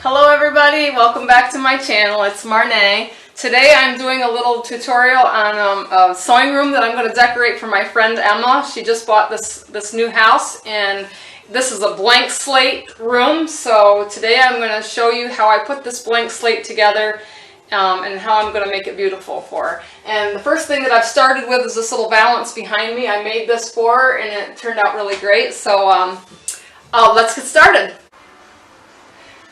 Hello everybody, welcome back to my channel. It's Marnay. Today I'm doing a little tutorial on a sewing room that I'm going to decorate for my friend Emma. She just bought this new house and this is a blank slate room. So today I'm going to show you how I put this blank slate together and how I'm going to make it beautiful for her. And the first thing that I've started with is this little valance behind me. I made this for her and it turned out really great. So let's get started.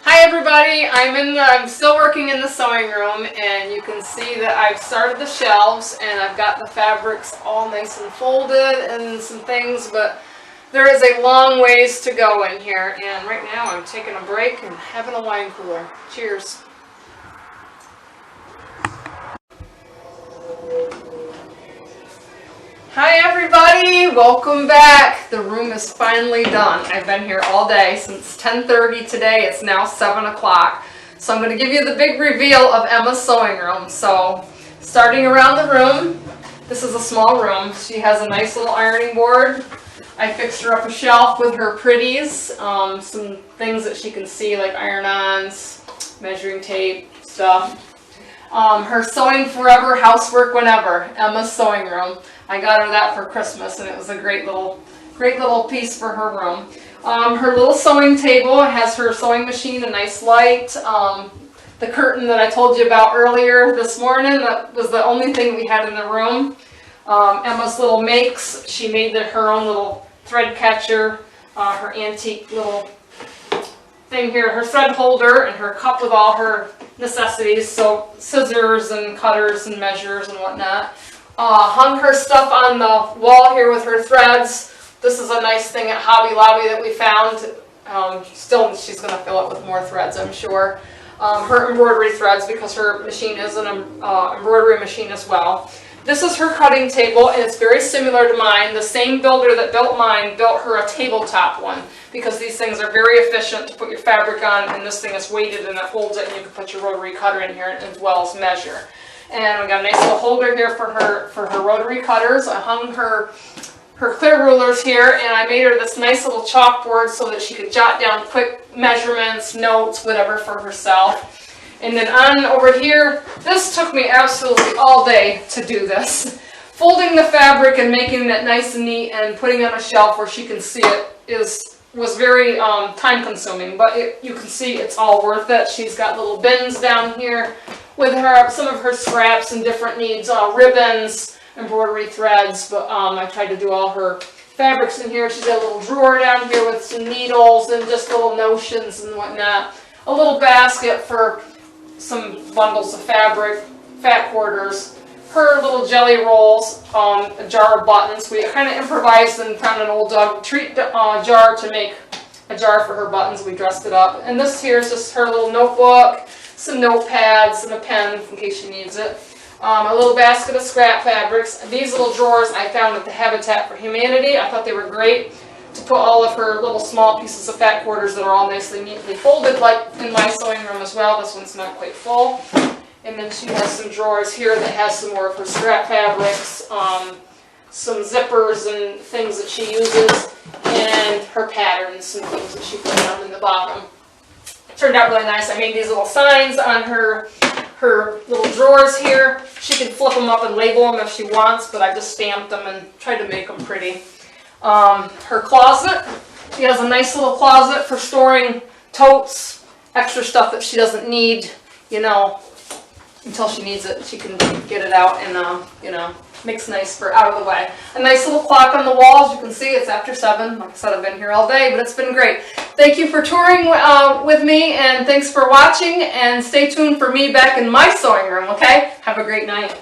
Hi everybody, I'm still working in the sewing room, and you can see that I've started the shelves and I've got the fabrics all nice and folded and some things, but there is a long ways to go in here, and right now I'm taking a break and having a wine cooler. Cheers. Hi everybody, welcome back. The room is finally done. I've been here all day since 10:30 today. It's now 7 o'clock. So I'm going to give you the big reveal of Emma's sewing room. So starting around the room, this is a small room. She has a nice little ironing board. I fixed her up a shelf with her pretties, some things that she can see like iron-ons, measuring tape, stuff. Her Sewing Forever, Housework Whenever, Emma's sewing room. I got her that for Christmas, and it was a great little piece for her room. Her little sewing table has her sewing machine, a nice light. The curtain that I told you about earlier this morning, that was the only thing we had in the room. Emma's little makes, she made her own little thread catcher, her antique little thing here, her thread holder, and her cup with all her necessities, so scissors and cutters and measures and whatnot. Hung her stuff on the wall here with her threads. This is a nice thing at Hobby Lobby that we found. Still, she's going to fill it with more threads, I'm sure. Her embroidery threads, because her machine is an embroidery machine as well. This is her cutting table, and it's very similar to mine. The same builder that built mine built her a tabletop one, because these things are very efficient to put your fabric on, and this thing is weighted and it holds it, and you can put your rotary cutter in here as well as measure. And we got a nice little holder here for her rotary cutters. I hung her clear rulers here, and I made her this nice little chalkboard so that she could jot down quick measurements, notes, whatever for herself. And then on over here, this took me absolutely all day to do this. Folding the fabric and making it nice and neat and putting it on a shelf where she can see it was very time consuming, but you can see it's all worth it. She's got little bins down here with some of her scraps and different needs, ribbons, embroidery threads, but I tried to do all her fabrics in here. She's got a little drawer down here with some needles and just little notions and whatnot. A little basket for some bundles of fabric, fat quarters, her little jelly rolls, a jar of buttons. We kind of improvised and found an old dog treat jar to make a jar for her buttons. We dressed it up. And this here is just her little notebook, some notepads, and a pen in case she needs it. A little basket of scrap fabrics. These little drawers I found at the Habitat for Humanity. I thought they were great to put all of her little small pieces of fat quarters that are all nicely, neatly folded, like in my sewing room as well. This one's not quite full. And then she has some drawers here that has some more of her scrap fabrics, some zippers and things that she uses, and her patterns and things that she put down in the bottom. It turned out really nice. I made these little signs on her little drawers here. She can flip them up and label them if she wants, but I just stamped them and tried to make them pretty. Her closet. She has a nice little closet for storing totes, extra stuff that she doesn't need, you know, until she needs it. She can get it out and, you know, makes nice for out of the way. A nice little clock on the wall. As you can see, it's after 7. Like I said, I've been here all day, but it's been great. Thank you for touring with me, and thanks for watching, and stay tuned for me back in my sewing room, okay? Have a great night.